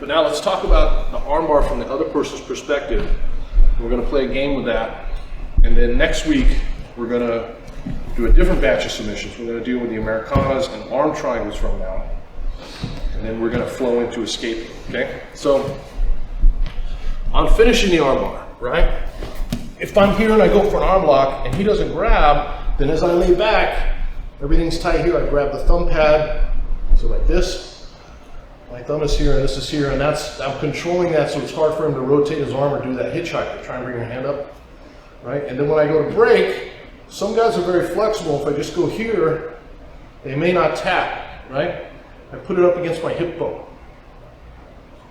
But now let's talk about the armbar from the other person's perspective. We're going to play a game with that. And then next week, we're going to do a different batch of submissions. We're going to deal with the Americanas and arm triangles from now. And then we're going to flow into escaping, okay? So, I'm finishing the armbar, right? If I'm here and I go for an arm lock and he doesn't grab, then as I lay back, everything's tight here. I grab the thumb pad, so like this. My thumb is here and this is here, and I'm controlling that so it's hard for him to rotate his arm or do that hitchhiker. Try and bring your hand up, right? And then when I go to break, some guys are very flexible. If I just go here, they may not tap, right? I put it up against my hip bone.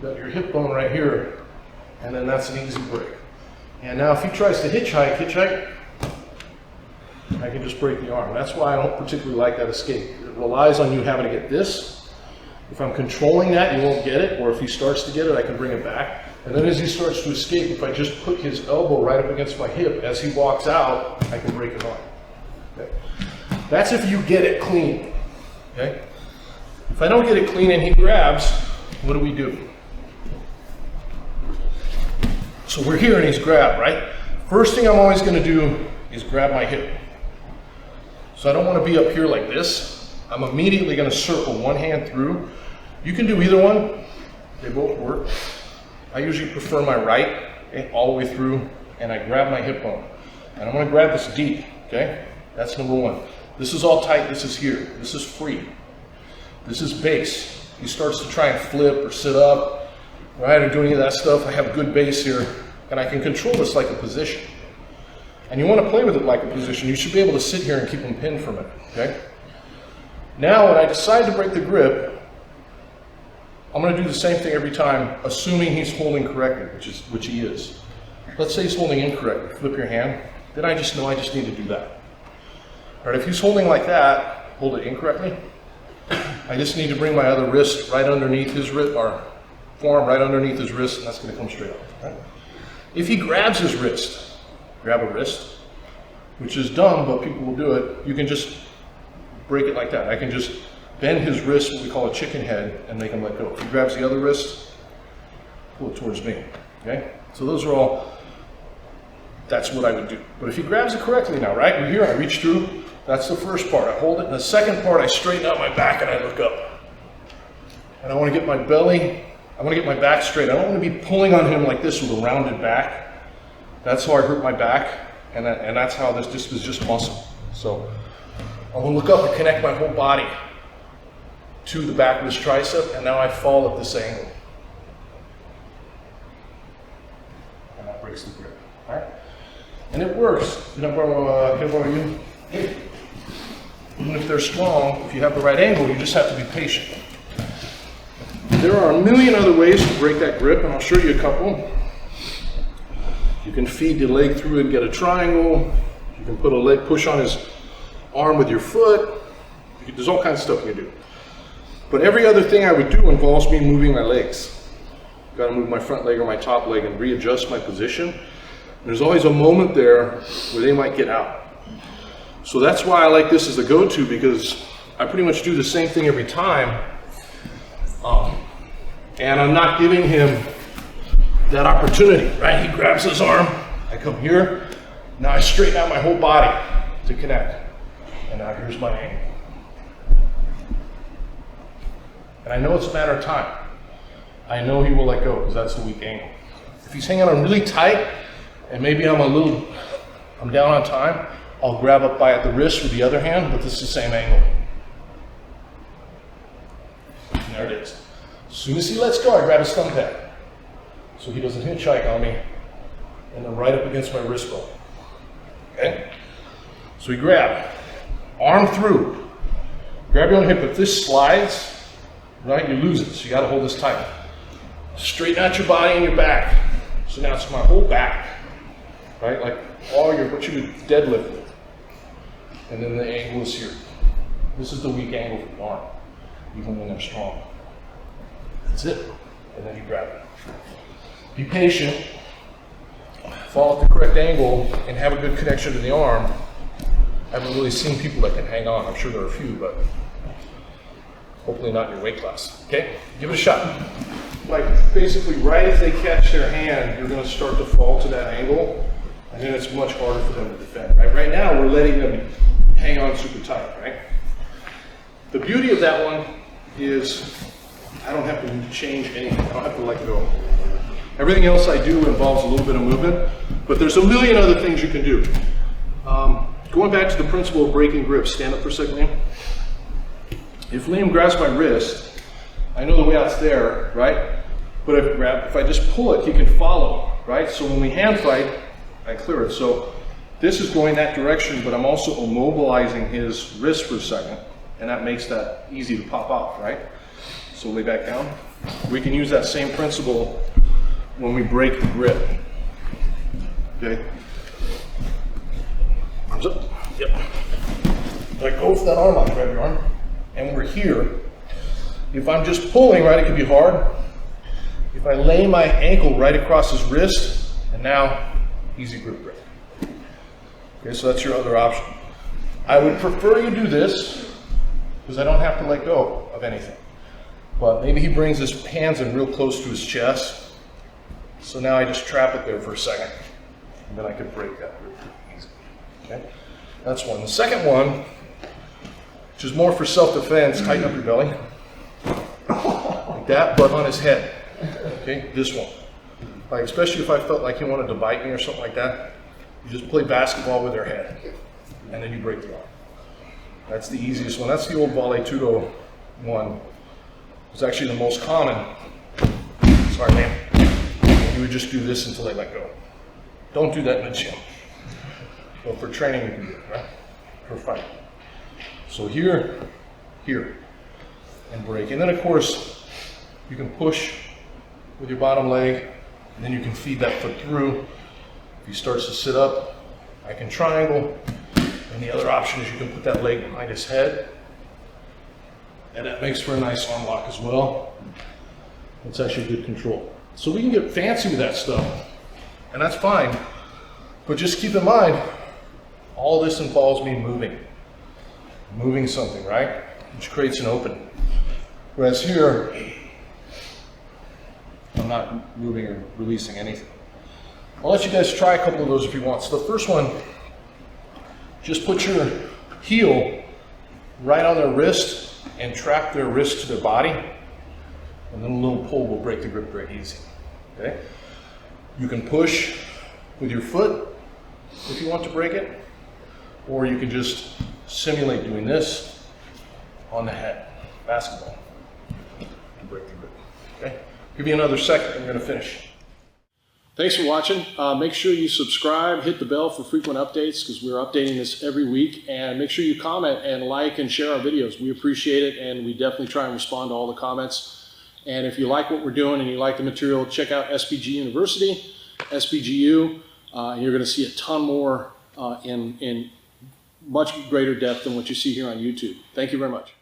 You got your hip bone right here, and then that's an easy break. And now if he tries to hitchhike, I can just break the arm. That's why I don't particularly like that escape. It relies on you having to get this. If I'm controlling that, you won't get it, or if he starts to get it, I can bring it back. And then as he starts to escape, if I just put his elbow right up against my hip, as he walks out, I can break his arm. Okay. That's if you get it clean, okay? If I don't get it clean and he grabs, what do we do? So we're here and he's grabbed, right? First thing I'm always gonna do is grab my hip. So I don't wanna be up here like this. I'm immediately gonna circle one hand through. You can do either one, they both work. I usually prefer my right, okay, all the way through, and I grab my hip bone. And I'm gonna grab this deep, okay? That's number one. This is all tight, this is here. This is free. This is base. He starts to try and flip or sit up, right, or do any of that stuff. I have good base here, and I can control this like a position. And you wanna play with it like a position. You should be able to sit here and keep him pinned for a minute, okay? Now, when I decide to break the grip, I'm going to do the same thing every time, assuming he's holding correctly, which he is. Let's say he's holding incorrectly. Flip your hand. Then I just know I just need to do that. All right, if he's holding like that, hold it incorrectly. I just need to bring my other wrist right underneath his wrist, or forearm right underneath his wrist, and that's going to come straight up. Right? If he grabs his wrist, grab a wrist, which is dumb, but people will do it. You can just break it like that. I can just bend his wrist, what we call a chicken head, and make him let go. If he grabs the other wrist, pull it towards me, okay? So those are all, that's what I would do. But if he grabs it correctly now, right? We're here, I reach through, that's the first part. I hold it, and the second part, I straighten out my back and I look up. And I wanna get my belly, I wanna get my back straight. I don't wanna be pulling on him like this with a rounded back. That's how I hurt my back, and that's how this was just muscle. So I wanna look up and connect my whole body to the back of his tricep, and now I fall at this angle. And that breaks the grip, all right? And it works. Can I borrow you? Even if they're strong, if you have the right angle, you just have to be patient. There are a million other ways to break that grip, and I'll show you a couple. You can feed the leg through and get a triangle. You can put a leg push on his arm with your foot. There's all kinds of stuff you can do. But every other thing I would do involves me moving my legs. I've got to move my front leg or my top leg and readjust my position. There's always a moment there where they might get out. So that's why I like this as a go-to, because I pretty much do the same thing every time. And I'm not giving him that opportunity, right? He grabs his arm, I come here, now I straighten out my whole body to connect. And now here's my angle. And I know it's a matter of time. I know he will let go because that's the weak angle. If he's hanging on really tight and maybe I'm down on time, I'll grab up by at the wrist with the other hand, but this is the same angle. And there it is. As soon as he lets go, I grab his thumb pad so he doesn't hitchhike on me, and then right up against my wrist bone. Okay? So we grab, arm through, grab your own hip. If this slides, right, you lose it, so you gotta hold this tight. Straighten out your body and your back. So now it's my whole back, right? Like all your, what you would deadlift with. And then the angle is here. This is the weak angle for the arm, even when they're strong. That's it. And then you grab it. Be patient, fall at the correct angle, and have a good connection to the arm. I haven't really seen people that can hang on. I'm sure there are a few, but hopefully not in your weight class. Okay? Give it a shot. Like basically right as they catch their hand, you're going to start to fall to that angle, and then it's much harder for them to defend. Right now, we're letting them hang on super tight, right? The beauty of that one is I don't have to change anything. I don't have to let go. Everything else I do involves a little bit of movement, but there's a million other things you can do. Going back to the principle of breaking grip, stand up for a second, Liam. If Liam grabs my wrist, I know the way out's there, right? But if I just pull it, he can follow, right? So when we hand fight, I clear it. So this is going that direction, but I'm also immobilizing his wrist for a second, and that makes that easy to pop off, right? So lay back down. We can use that same principle when we break the grip. Okay? Arms up. Yep. Let go with that arm out, grab your arm. And we're here. If I'm just pulling, right, it can be hard. If I lay my ankle right across his wrist, and now, easy grip break. Okay, so that's your other option. I would prefer you do this, because I don't have to let go of anything. But maybe he brings his hands in real close to his chest. So now I just trap it there for a second, and then I could break that grip easy. Okay, that's one. The second one, which is more for self-defense, tighten up your belly. Like that, but on his head. Okay, this one. Like, especially if I felt like he wanted to bite me or something like that, you just play basketball with their head, and then you break the arm. That's the easiest one. That's the old Vale Tudo one. It's actually the most common. Sorry, man. You would just do this until they let go. Don't do that in the gym. But for training, you can do it, right? For fighting. So here, and break. And then, of course, you can push with your bottom leg, and then you can feed that foot through. If he starts to sit up, I can triangle. And the other option is you can put that leg behind his head. And that makes for a nice arm lock as well. It's actually good control. So we can get fancy with that stuff, and that's fine. But just keep in mind, all this involves me moving something, right? Which creates an opening. Whereas here, I'm not moving or releasing anything. I'll let you guys try a couple of those if you want. So the first one, just put your heel right on their wrist and trap their wrist to their body, and then a little pull will break the grip very easy. Okay? You can push with your foot if you want to break it, or you can just simulate doing this on the head, basketball, to break the grip. Okay? Give me another second, and we're going to finish. Thanks for watching. Make sure you subscribe, hit the bell for frequent updates, because we're updating this every week, and make sure you comment and like and share our videos. We appreciate it, and we definitely try and respond to all the comments. And if you like what we're doing and you like the material, check out SBG University, SBGU, and you're going to see a ton more in much greater depth than what you see here on YouTube. Thank you very much.